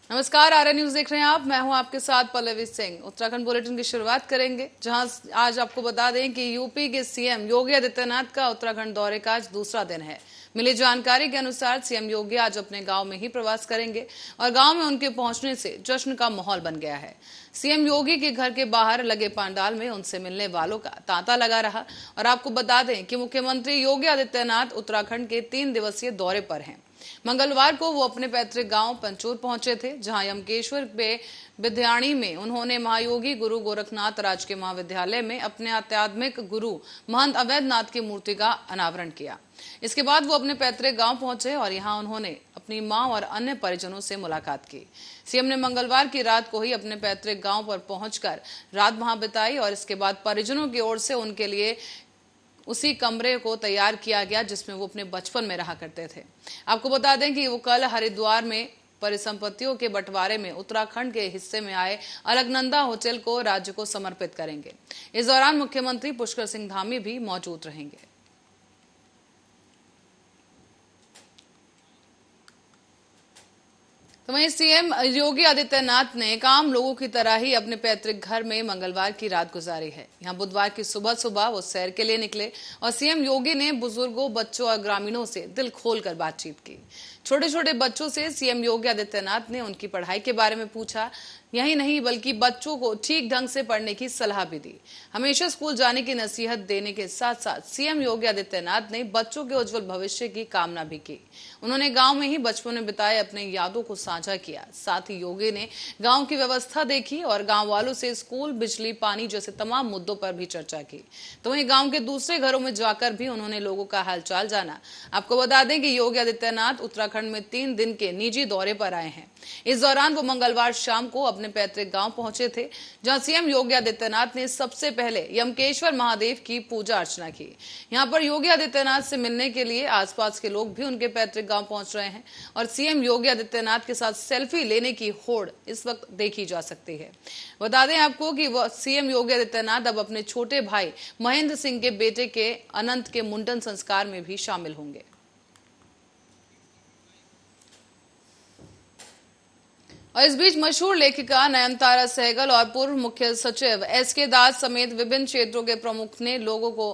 नमस्कार, आर्य न्यूज देख रहे हैं आप। मैं हूं आपके साथ पल्लवी सिंह। उत्तराखंड बुलेटिन की शुरुआत करेंगे, जहां आज आपको बता दें कि यूपी के सीएम योगी आदित्यनाथ का उत्तराखंड दौरे का आज दूसरा दिन है। मिली जानकारी के अनुसार सीएम योगी आज अपने गांव में ही प्रवास करेंगे और गांव में उनके पहुंचने से जश्न का माहौल बन गया है। सीएम योगी के घर के बाहर लगे पंडाल में उनसे मिलने वालों का तांता लगा रहा। और आपको बता दें कि मुख्यमंत्री योगी आदित्यनाथ उत्तराखंड के 3 दिवसीय दौरे पर हैं। मंगलवार को वो अपने पैतृक गांव पंचोर पहुंचे थे, जहां यमकेश्वर पे विद्याणी में उन्होंने महायोगी गुरु गोरखनाथ राजकीय महाविद्यालय में अपने आध्यात्मिक गुरु महंत अवैधनाथ की मूर्ति का अनावरण किया। इसके बाद वो अपने पैतृक गांव पहुंचे और यहां उन्होंने अपनी मां और अन्य परिजनों से मुलाकात की। सीएम ने मंगलवार की रात को ही अपने पैतृक गांव पर पहुंचकर रात वहां बिताई और इसके बाद परिजनों की ओर से उनके लिए उसी कमरे को तैयार किया गया जिसमें वो अपने बचपन में रहा करते थे। आपको बता दें कि वो कल हरिद्वार में परिसंपत्तियों के बंटवारे में उत्तराखंड के हिस्से में आए अलकनंदा होटल को राज्य को समर्पित करेंगे। इस दौरान मुख्यमंत्री पुष्कर सिंह धामी भी मौजूद रहेंगे। तो वहीं सीएम योगी आदित्यनाथ ने आम लोगों की तरह ही अपने पैतृक घर में मंगलवार की रात गुजारी है। यहां बुधवार की सुबह सुबह वो सैर के लिए निकले और सीएम योगी ने बुजुर्गों, बच्चों और ग्रामीणों से दिल खोलकर बातचीत की। छोटे छोटे बच्चों से सीएम योगी आदित्यनाथ ने उनकी पढ़ाई के बारे में पूछा। यही नहीं बल्कि बच्चों को ठीक ढंग से पढ़ने की सलाह भी दी। हमेशा स्कूल जाने की नसीहत देने के साथ साथ सीएम योगी आदित्यनाथ ने बच्चों के उज्जवल भविष्य की कामना भी की। उन्होंने गांव में ही बचपन में बिताए अपने यादों को साझा किया। साथ ही योगी ने गांव की व्यवस्था देखी और गांव वालों से स्कूल, बिजली, पानी जैसे तमाम मुद्दों पर भी चर्चा की। तो वहीं गांव के दूसरे घरों में जाकर भी उन्होंने लोगों का हालचाल जाना। आपको बता दें कि योगी आदित्यनाथ उत्तराखंड में 3 दिन के निजी दौरे पर आए हैं। इस दौरान वो मंगलवार शाम को अपने पैतृक गांव पहुंचे थे, जहां सीएम योगी आदित्यनाथ ने सबसे पहले यमकेश्वर महादेव की पूजा अर्चना की। यहां पर योगी आदित्यनाथ से मिलने के लिए आसपास के लोग भी उनके पैतृक गांव पहुंच रहे हैं और सीएम योगी आदित्यनाथ के साथ सेल्फी लेने की होड़ इस वक्त देखी जा सकती है। बता दें आपको कि वह सीएम योगी आदित्यनाथ अब अपने छोटे भाई महेंद्र सिंह के बेटे के अनंत के मुंडन संस्कार में भी शामिल होंगे। और इस बीच मशहूर लेखिका नयनतारा सहगल और पूर्व मुख्य सचिव एसके दास समेत विभिन्न क्षेत्रों के प्रमुख ने लोगों को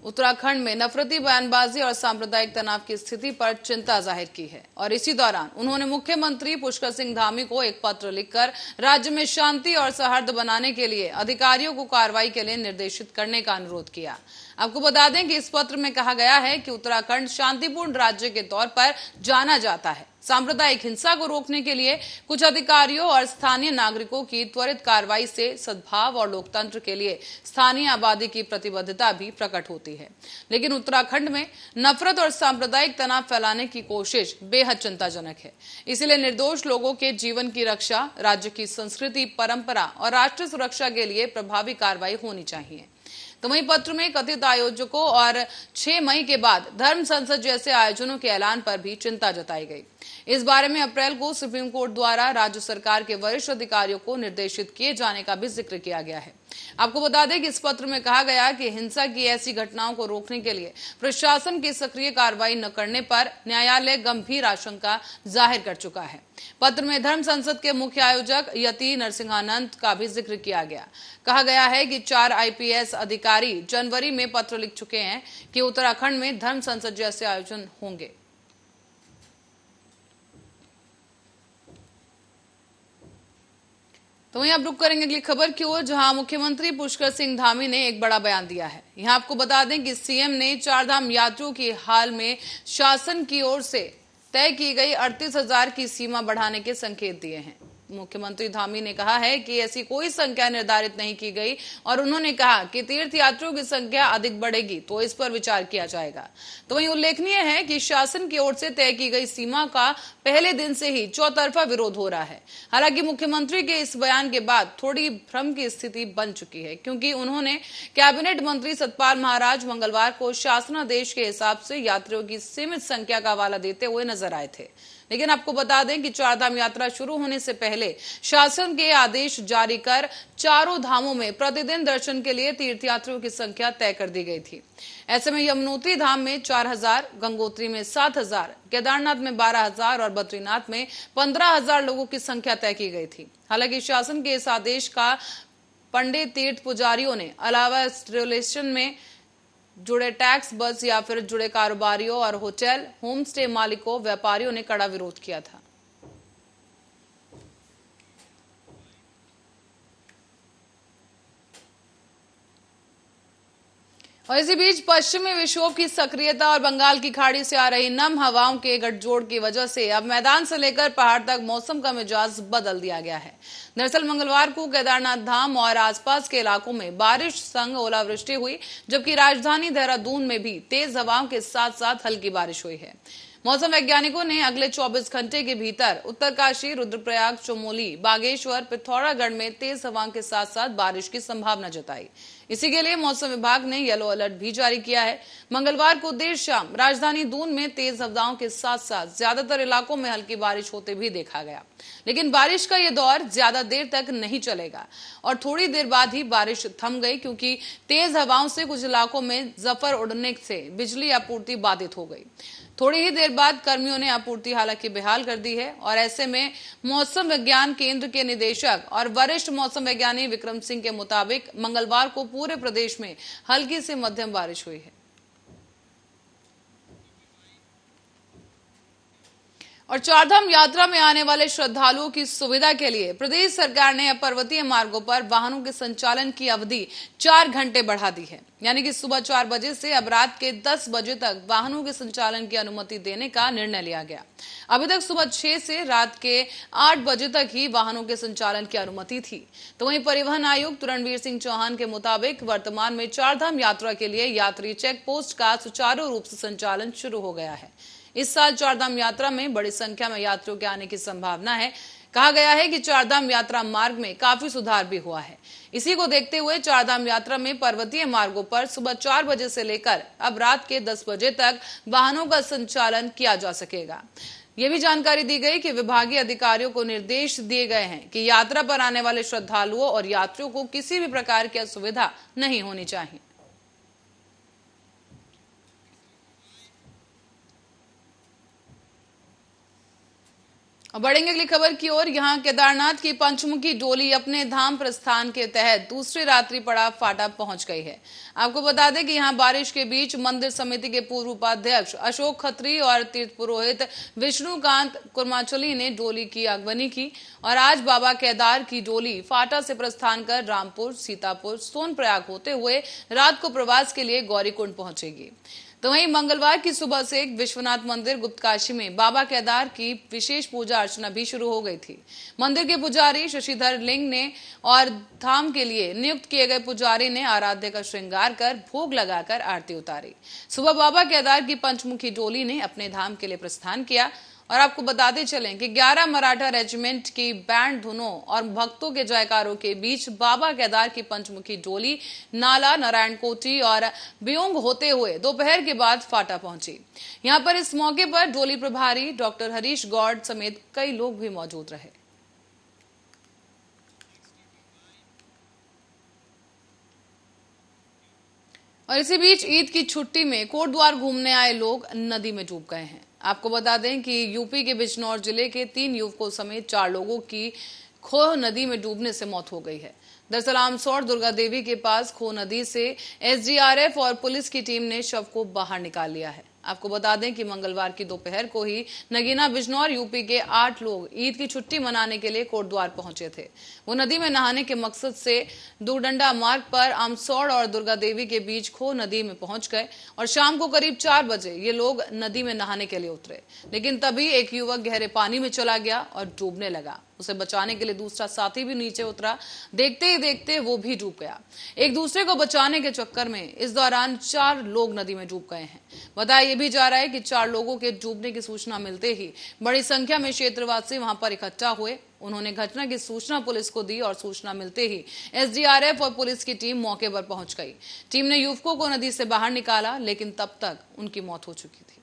उत्तराखंड में नफरती बयानबाजी और सांप्रदायिक तनाव की स्थिति पर चिंता जाहिर की है। और इसी दौरान उन्होंने मुख्यमंत्री पुष्कर सिंह धामी को एक पत्र लिखकर राज्य में शांति और सौहार्द बनाने के लिए अधिकारियों को कार्रवाई के लिए निर्देशित करने का अनुरोध किया। आपको बता दें कि इस पत्र में कहा गया है कि उत्तराखंड शांतिपूर्ण राज्य के तौर पर जाना जाता है। सांप्रदायिक हिंसा को रोकने के लिए कुछ अधिकारियों और स्थानीय नागरिकों की त्वरित कार्रवाई से सद्भाव और लोकतंत्र के लिए स्थानीय आबादी की प्रतिबद्धता भी प्रकट होती है। लेकिन उत्तराखंड में नफरत और सांप्रदायिक तनाव फैलाने की कोशिश बेहद चिंताजनक है। इसलिए निर्दोष लोगों के जीवन की रक्षा, राज्य की संस्कृति, परंपरा और राष्ट्रीय सुरक्षा के लिए प्रभावी कार्रवाई होनी चाहिए। तो वहीं पत्र में कथित आयोजकों और 6 मई के बाद धर्म संसद जैसे आयोजनों के ऐलान पर भी चिंता जताई गई। इस बारे में अप्रैल को सुप्रीम कोर्ट द्वारा राज्य सरकार के वरिष्ठ अधिकारियों को निर्देशित किए जाने का भी जिक्र किया गया है। आपको बता दें कि इस पत्र में कहा गया कि हिंसा की ऐसी घटनाओं को रोकने के लिए प्रशासन की सक्रिय कार्रवाई न करने पर न्यायालय गंभीर आशंका जाहिर कर चुका है। पत्र में धर्म संसद के मुख्य आयोजक यति नरसिंहानंद का भी जिक्र किया गया। कहा गया है कि 4 आईपीएस अधिकारी जनवरी में पत्र लिख चुके हैं कि उत्तराखंड में धर्म संसद जैसे आयोजन होंगे। तो वहीं आप रुक करेंगे अगली खबर की ओर, जहां मुख्यमंत्री पुष्कर सिंह धामी ने एक बड़ा बयान दिया है। यहां आपको बता दें कि सीएम ने 4 धाम यात्रियों की हाल में शासन की ओर से तय की गई 38,000 की सीमा बढ़ाने के संकेत दिए हैं। मुख्यमंत्री धामी ने कहा है कि ऐसी कोई संख्या निर्धारित नहीं की गई और उन्होंने कहा कि तीर्थ यात्रियों की संख्या अधिक बढ़ेगी तो इस पर विचार किया जाएगा। तो वहीं उल्लेखनीय है कि शासन की ओर से तय की गई सीमा का पहले दिन से ही चौतरफा विरोध हो रहा है। हालांकि मुख्यमंत्री के इस बयान के बाद थोड़ी भ्रम की स्थिति बन चुकी है, क्योंकि उन्होंने कैबिनेट मंत्री सतपाल महाराज मंगलवार को शासनादेश के हिसाब से यात्रियों की सीमित संख्या का हवाला देते हुए नजर आए थे। लेकिन आपको बता दें कि चारधाम यात्रा शुरू होने से पहले शासन के आदेश जारी कर चारों धामों में प्रतिदिन दर्शन के लिए तीर्थयात्रियों की संख्या तय कर दी गई थी। ऐसे में यमुनोत्री धाम में 4000, गंगोत्री में 7000, केदारनाथ में 12000 और बद्रीनाथ में 15000 लोगों की संख्या तय की गई थी। हालांकि शासन के इस आदेश का पंडित तीर्थ पुजारियों ने अलावा इंस्टॉलेशन में जुड़े टैक्स बस या फिर जुड़े कारोबारियों और होटल होम स्टे मालिकों व्यापारियों ने कड़ा विरोध किया था। और इसी बीच पश्चिमी विक्षोभ की सक्रियता और बंगाल की खाड़ी से आ रही नम हवाओं के गठजोड़ की वजह से अब मैदान से लेकर पहाड़ तक मौसम का मिजाज बदल दिया गया है। दरअसल मंगलवार को केदारनाथ धाम और आसपास के इलाकों में बारिश संग ओलावृष्टि हुई, जबकि राजधानी देहरादून में भी तेज हवाओं के साथ साथ हल्की बारिश हुई है। मौसम वैज्ञानिकों ने अगले 24 घंटे के भीतर उत्तरकाशी, रुद्रप्रयाग, चमोली, बागेश्वर, पिथौरागढ़ में तेज हवाओं के साथ साथ बारिश की संभावना जताई। इसी के लिए मौसम विभाग ने येलो अलर्ट भी जारी किया है। मंगलवार को देर शाम राजधानी दून में तेज हवाओं के साथ साथ ज्यादातर इलाकों में हल्की बारिश होते भी देखा गया, लेकिन बारिश का यह दौर ज्यादा देर तक नहीं चलेगा और थोड़ी देर बाद ही बारिश थम गई, क्योंकि तेज हवाओं से कुछ इलाकों में जफर उड़ने से बिजली आपूर्ति बाधित हो गई। थोड़ी ही देर बाद कर्मियों ने आपूर्ति हालांकि बहाल कर दी है और ऐसे में मौसम विज्ञान केंद्र के निदेशक और वरिष्ठ मौसम वैज्ञानिक विक्रम सिंह के मुताबिक मंगलवार को पूरे प्रदेश में हल्की से मध्यम बारिश हुई है। और चारधाम यात्रा में आने वाले श्रद्धालुओं की सुविधा के लिए प्रदेश सरकार ने अब पर्वतीय मार्गों पर वाहनों के संचालन की अवधि 4 घंटे बढ़ा दी है। यानी कि सुबह 4 बजे से अब रात के 10 बजे तक वाहनों के संचालन की अनुमति देने का निर्णय लिया गया। अभी तक सुबह 6 से रात के 8 बजे तक ही वाहनों के संचालन की अनुमति थी। तो वहीं परिवहन आयुक्त रणवीर सिंह चौहान के मुताबिक वर्तमान में चारधाम यात्रा के लिए यात्री चेक पोस्ट का सुचारू रूप से संचालन शुरू हो गया है। इस साल चारधाम यात्रा में बड़ी संख्या में यात्रियों के आने की संभावना है। कहा गया है कि चारधाम यात्रा मार्ग में काफी सुधार भी हुआ है। इसी को देखते हुए चारधाम यात्रा में पर्वतीय मार्गों पर सुबह 4 बजे से लेकर अब रात के 10 बजे तक वाहनों का संचालन किया जा सकेगा। ये भी जानकारी दी गई कि विभागीय अधिकारियों को निर्देश दिए गए हैं कि यात्रा पर आने वाले श्रद्धालुओं और यात्रियों को किसी भी प्रकार की असुविधा नहीं होनी चाहिए। अब बढ़ेंगे अगली खबर की ओर। यहां केदारनाथ की पंचमुखी डोली अपने धाम प्रस्थान के तहत दूसरी रात्रि पड़ाव फाटा पहुंच गई है। आपको बता दें कि यहां बारिश के बीच मंदिर समिति के पूर्व उपाध्यक्ष अशोक खत्री और तीर्थ पुरोहित विष्णुकांत कुर्माचली ने डोली की अगवानी की और आज बाबा केदार की डोली फाटा से प्रस्थान कर रामपुर, सीतापुर, सोनप्रयाग होते हुए रात को प्रवास के लिए गौरीकुंड पहुंचेगी। तो वहीं मंगलवार की सुबह से विश्वनाथ मंदिर गुप्तकाशी में बाबा केदार की विशेष पूजा अर्चना भी शुरू हो गई थी। मंदिर के पुजारी शशिधर लिंग ने और धाम के लिए नियुक्त किए गए पुजारी ने आराध्य का श्रृंगार कर भोग लगाकर आरती उतारी। सुबह बाबा केदार की पंचमुखी डोली ने अपने धाम के लिए प्रस्थान किया और आपको बताते चलें कि 11 मराठा रेजिमेंट की बैंड धुनों और भक्तों के जयकारों के बीच बाबा केदार की पंचमुखी डोली नाला, नारायणकोटी और बियोंग होते हुए दोपहर के बाद फाटा पहुंची। यहां पर इस मौके पर डोली प्रभारी डॉक्टर हरीश गौड़ समेत कई लोग भी मौजूद रहे। और इसी बीच ईद की छुट्टी में कोटद्वार घूमने आए लोग नदी में डूब गए हैं। आपको बता दें कि यूपी के बिजनौर जिले के 3 युवकों समेत 4 लोगों की खोह नदी में डूबने से मौत हो गई है। दरअसल आमसौर दुर्गा देवी के पास खोह नदी से एसडीआरएफ और पुलिस की टीम ने शव को बाहर निकाल लिया है। आपको बता दें कि मंगलवार की दोपहर को ही नगीना बिजनौर यूपी के 8 लोग ईद की छुट्टी मनाने के लिए कोटद्वार पहुंचे थे। वो नदी में नहाने के मकसद से दूरडंडा मार्ग पर आमसौड़ और दुर्गा देवी के बीच खो नदी में पहुंच गए और शाम को करीब 4 बजे ये लोग नदी में नहाने के लिए उतरे, लेकिन तभी एक युवक गहरे पानी में चला गया और डूबने लगा। उसे बचाने के लिए दूसरा साथी भी नीचे उतरा। देखते ही देखते वो भी डूब गया। एक दूसरे को बचाने के चक्कर में इस दौरान 4 लोग नदी में डूब गए हैं। बताया ये भी जा रहा है कि 4 लोगों के डूबने की सूचना मिलते ही बड़ी संख्या में क्षेत्रवासी वहां पर इकट्ठा हुए। उन्होंने घटना की सूचना पुलिस को दी और सूचना मिलते ही एसडीआरएफ और पुलिस की टीम मौके पर पहुंच गई। टीम ने युवकों को नदी से बाहर निकाला, लेकिन तब तक उनकी मौत हो चुकी थी।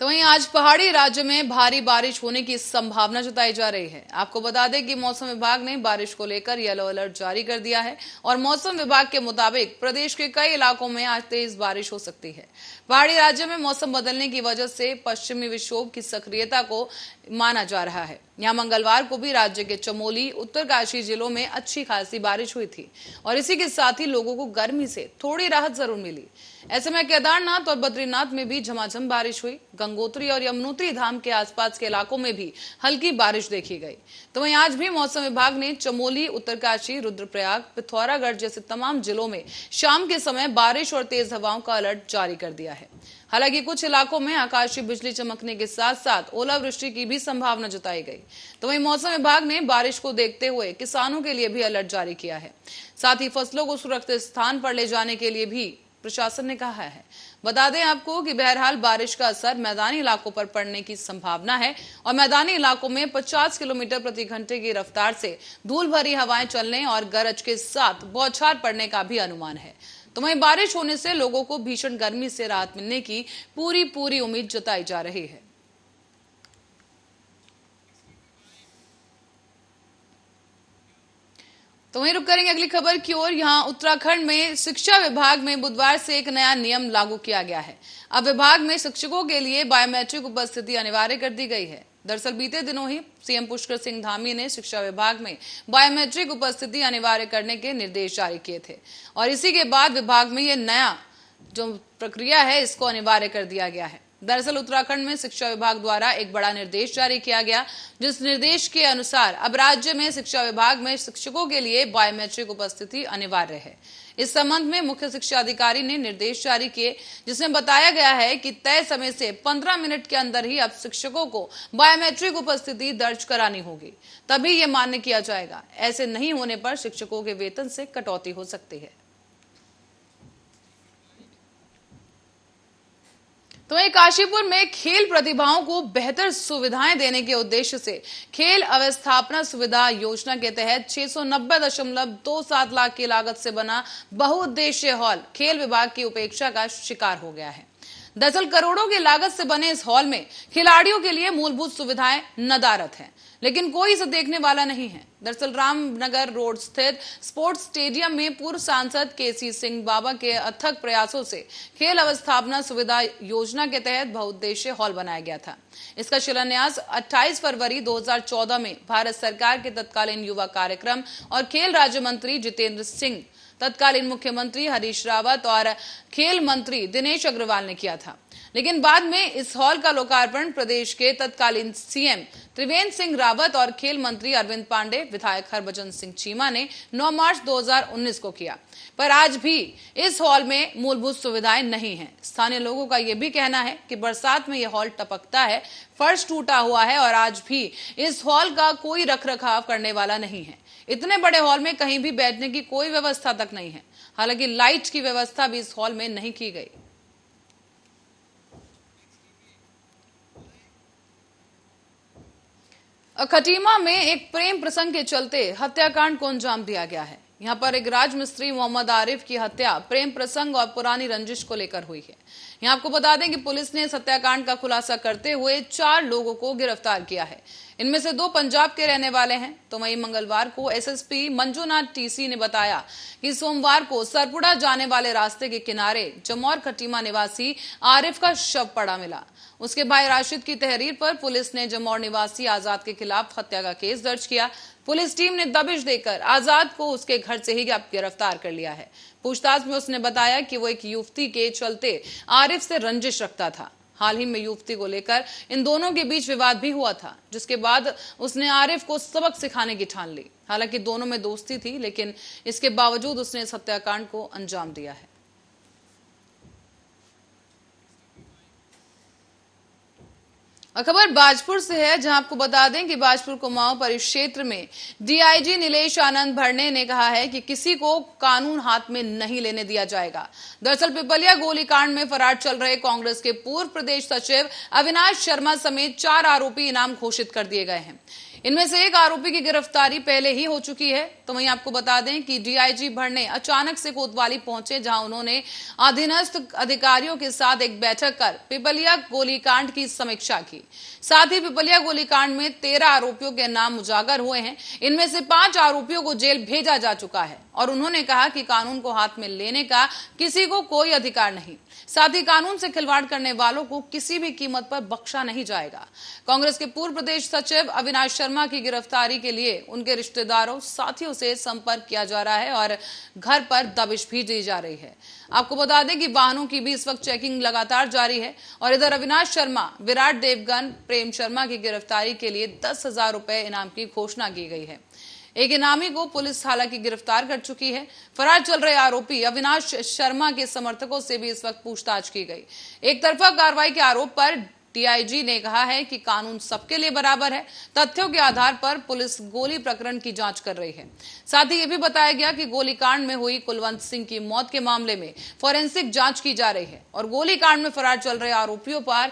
तो वहीं आज पहाड़ी राज्य में भारी बारिश होने की संभावना जताई जा रही है। आपको बता दें कि मौसम विभाग ने बारिश को लेकर येलो अलर्ट जारी कर दिया है और मौसम विभाग के मुताबिक प्रदेश के कई इलाकों में आज तेज बारिश हो सकती है। पहाड़ी राज्य में मौसम बदलने की वजह से पश्चिमी विक्षोभ की सक्रियता को माना जा रहा है। यहाँ मंगलवार को भी राज्य के चमोली, उत्तरकाशी जिलों में अच्छी खासी बारिश हुई थी और इसी के साथ ही लोगों को गर्मी से थोड़ी राहत जरूर मिली। ऐसे में केदारनाथ और बद्रीनाथ में भी झमाझम बारिश हुई। गंगोत्री और यमुनोत्री धाम के आसपास के इलाकों में भी हल्की बारिश देखी गई। तो वहीं आज भी मौसम विभाग ने चमोली, उत्तरकाशी, रुद्रप्रयाग, पिथौरागढ़ जैसे तमाम जिलों में शाम के समय बारिश और तेज हवाओं का अलर्ट जारी कर दिया है। हालांकि कुछ इलाकों में आकाशीय बिजली चमकने के साथ साथ ओलावृष्टि की भी संभावना जताई गई। तो वहीं मौसम विभाग ने बारिश को देखते हुए किसानों के लिए भी अलर्ट जारी किया है। साथ ही फसलों को सुरक्षित स्थान पर ले जाने के लिए भी प्रशासन ने कहा है। बता दें आपको कि बहरहाल बारिश का असर मैदानी इलाकों पर पड़ने की संभावना है और मैदानी इलाकों में 50 किलोमीटर प्रति घंटे की रफ्तार से धूल भरी हवाएं चलने और गरज के साथ बौछार पड़ने का भी अनुमान है। तो वहीं बारिश होने से लोगों को भीषण गर्मी से राहत मिलने की पूरी उम्मीद जताई जा रही है। तो वहीं रुक करेंगे अगली खबर की ओर। यहाँ उत्तराखंड में शिक्षा विभाग में बुधवार से एक नया नियम लागू किया गया है। अब विभाग में शिक्षकों के लिए बायोमेट्रिक उपस्थिति अनिवार्य कर दी गई है। दरअसल बीते दिनों ही सीएम पुष्कर सिंह धामी ने शिक्षा विभाग में बायोमेट्रिक उपस्थिति अनिवार्य करने के निर्देश जारी किए थे और इसी के बाद विभाग में ये नया जो प्रक्रिया है इसको अनिवार्य कर दिया गया है। दरअसल उत्तराखंड में शिक्षा विभाग द्वारा एक बड़ा निर्देश जारी किया गया, जिस निर्देश के अनुसार अब राज्य में शिक्षा विभाग में शिक्षकों के लिए बायोमेट्रिक उपस्थिति अनिवार्य है। इस संबंध में मुख्य शिक्षा अधिकारी ने निर्देश जारी किए, जिसमें बताया गया है कि तय समय से 15 मिनट के अंदर ही अब शिक्षकों को बायोमेट्रिक उपस्थिति दर्ज करानी होगी, तभी ये मान्य किया जाएगा। ऐसे नहीं होने पर शिक्षकों के वेतन से कटौती हो सकती है। तो वहीं काशीपुर में खेल प्रतिभाओं को बेहतर सुविधाएं देने के उद्देश्य से खेल अवस्थापना सुविधा योजना के तहत 690.27 लाख की लागत से बना बहुउद्देश्यीय हॉल खेल विभाग की उपेक्षा का शिकार हो गया है। दरअसल करोड़ों की लागत से बने इस हॉल में खिलाड़ियों के लिए मूलभूत सुविधाएं नदारद हैं, लेकिन कोई इसे देखने वाला नहीं है। दरअसल रामनगर रोड स्थित स्पोर्ट्स स्टेडियम में पूर्व सांसद केसी सिंह बाबा के अथक प्रयासों से खेल अवस्थापना सुविधा योजना के तहत बहुउद्देश्यीय हॉल बनाया गया था। इसका शिलान्यास 28 फरवरी 2014 में भारत सरकार के तत्कालीन युवा कार्यक्रम और खेल राज्य मंत्री जितेंद्र सिंह, तत्कालीन मुख्यमंत्री हरीश रावत और खेल मंत्री दिनेश अग्रवाल ने किया था। लेकिन बाद में इस हॉल का लोकार्पण प्रदेश के तत्कालीन सीएम त्रिवेंद्र सिंह रावत और खेल मंत्री अरविंद पांडे, विधायक हरभजन सिंह चीमा ने 9 मार्च 2019 को किया। पर आज भी इस हॉल में मूलभूत सुविधाएं नहीं हैं। स्थानीय लोगों का यह भी कहना है कि बरसात में यह हॉल टपकता है, फर्श टूटा हुआ है और आज भी इस हॉल का कोई रखरखाव करने वाला नहीं है। इतने बड़े हॉल में कहीं भी बैठने की कोई व्यवस्था तक नहीं है। हालांकि लाइट की व्यवस्था भी इस हॉल में नहीं की गई। खटीमा में एक प्रेम प्रसंग के चलते हत्याकांड को अंजाम दिया गया है। यहाँ पर एक राजमिस्त्री मोहम्मद आरिफ की हत्या प्रेम प्रसंग और पुरानी रंजिश को लेकर हुई है। यहाँ आपको बता दें कि पुलिस ने इस हत्याकांड का खुलासा करते हुए 4 लोगों को गिरफ्तार किया है। इनमें से 2 पंजाब के रहने वाले हैं। तो वहीं मंगलवार को एसएसपी मंजूनाथ टीसी ने बताया कि सोमवार को सरपुड़ा जाने वाले रास्ते के किनारे जमौर खटीमा निवासी आरिफ का शव पड़ा मिला। उसके भाई राशिद की तहरीर पर पुलिस ने जमौर निवासी आजाद के खिलाफ हत्या का केस दर्ज किया। पुलिस टीम ने दबिश देकर आजाद को उसके घर से ही गिरफ्तार कर लिया है। पूछताछ में उसने बताया कि वो एक युवती के चलते आरिफ से रंजिश रखता था। हाल ही में युवती को लेकर इन दोनों के बीच विवाद भी हुआ था, जिसके बाद उसने आरिफ को सबक सिखाने की ठान ली। हालांकि दोनों में दोस्ती थी, लेकिन इसके बावजूद उसने इस हत्याकांड को अंजाम दिया है। खबर बाजपुर से है, जहां आपको बता दें कि बाजपुर कुमाऊं परिक्षेत्र में डीआईजी नीलेश आनंद भरने ने कहा है कि किसी को कानून हाथ में नहीं लेने दिया जाएगा। दरअसल पिपलिया गोलीकांड में फरार चल रहे कांग्रेस के पूर्व प्रदेश सचिव अविनाश शर्मा समेत 4 आरोपी इनाम घोषित कर दिए गए हैं। इनमें से एक आरोपी की गिरफ्तारी पहले ही हो चुकी है। तो वहीं आपको बता दें कि डीआईजी भट्ट अचानक से कोतवाली पहुंचे, जहां उन्होंने अधीनस्थ अधिकारियों के साथ एक बैठक कर पिपलिया गोलीकांड की समीक्षा की। साथ ही पिपलिया गोलीकांड में 13 आरोपियों के नाम उजागर हुए हैं। इनमें से 5 आरोपियों को जेल भेजा जा चुका है और उन्होंने कहा कि कानून को हाथ में लेने का किसी को कोई अधिकार नहीं। साथ ही कानून से खिलवाड़ करने वालों को किसी भी कीमत पर बख्शा नहीं जाएगा। कांग्रेस के पूर्व प्रदेश सचिव अविनाश शर्मा की गिरफ्तारी के लिए उनके रिश्तेदारों, साथियों से संपर्क किया जा रहा है और घर पर दबिश भी दी जा रही है। आपको बता दें कि वाहनों की भी इस वक्त चेकिंग लगातार जारी है और इधर अविनाश शर्मा, विराट देवगन, प्रेम शर्मा की गिरफ्तारी के लिए 10,000 रुपए इनाम की घोषणा की गई है। एक इनामी को पुलिस हालांकि गिरफ्तार कर चुकी है। फरार चल रहे आरोपी अविनाश शर्मा के समर्थकों से भी इस वक्त पूछताछ की गई। एक तरफा कार्रवाई के आरोप पर डीआईजी ने कहा है कि कानून सबके लिए बराबर है। तथ्यों के आधार पर पुलिस गोली प्रकरण की जांच कर रही है। साथ ही यह भी बताया गया कि गोलीकांड में हुई कुलवंत सिंह की मौत के मामले में फॉरेंसिक जांच की जा रही है और गोलीकांड में फरार चल रहे आरोपियों पर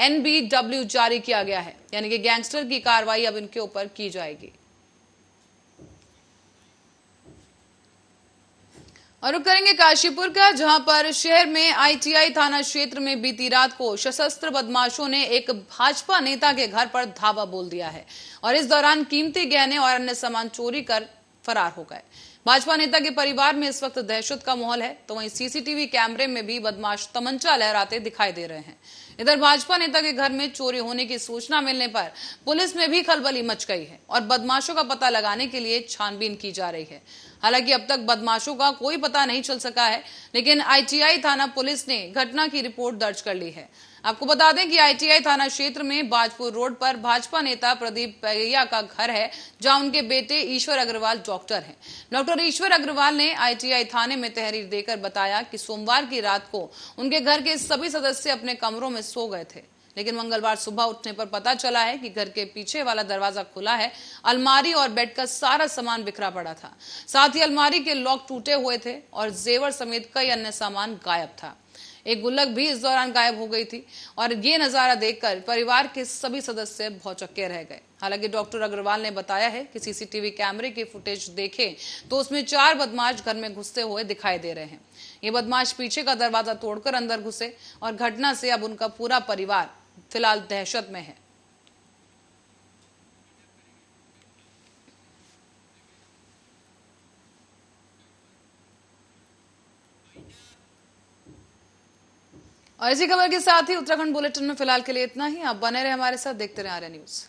NBW जारी किया गया है, यानी कि गैंगस्टर की कार्रवाई अब इनके ऊपर की जाएगी। और रुक करेंगे काशीपुर का, जहां पर शहर में ITI थाना क्षेत्र में बीती रात को सशस्त्र बदमाशों ने एक भाजपा नेता के घर पर धावा बोल दिया है और इस दौरान कीमती गहने और अन्य सामान चोरी कर फरार हो गए। भाजपा नेता के परिवार में इस वक्त दहशत का माहौल है। तो वहीं सीसीटीवी कैमरे में भी बदमाश तमंचा लहराते दिखाई दे रहे हैं। इधर भाजपा नेता के घर में चोरी होने की सूचना मिलने पर पुलिस में भी खलबली मच गई है और बदमाशों का पता लगाने के लिए छानबीन की जा रही है। हालांकि अब तक बदमाशों का कोई पता नहीं चल सका है, लेकिन ITI थाना पुलिस ने घटना की रिपोर्ट दर्ज कर ली है। आपको बता दें कि ITI थाना क्षेत्र में बाजपुर रोड पर भाजपा नेता प्रदीप पैगैया का घर है, जहां उनके बेटे ईश्वर अग्रवाल डॉक्टर हैं। डॉक्टर ईश्वर अग्रवाल ने ITI थाने में तहरीर देकर बताया कि सोमवार की रात को उनके घर के सभी सदस्य अपने कमरों में सो गए थे, लेकिन मंगलवार सुबह उठने पर पता चला है कि घर के पीछे वाला दरवाजा खुला है। अलमारी और बेड का सारा सामान बिखरा पड़ा था। साथ ही अलमारी के लॉक टूटे हुए थे और जेवर समेत कई अन्य सामान गायब था। एक गुल्लक भी इस दौरान गायब हो गई थी और ये नजारा देखकर परिवार के सभी सदस्य भौचक्के रह गए। हालांकि डॉक्टर अग्रवाल ने बताया है कि सीसीटीवी कैमरे की फुटेज देखें तो उसमें 4 बदमाश घर में घुसते हुए दिखाई दे रहे हैं। ये बदमाश पीछे का दरवाजा तोड़कर अंदर घुसे और घटना से अब उनका पूरा परिवार फिलहाल दहशत में है। और इसी खबर के साथ ही उत्तराखंड बुलेटिन में फिलहाल के लिए इतना ही। आप बने रहे हमारे साथ, देखते रहे आर्या न्यूज।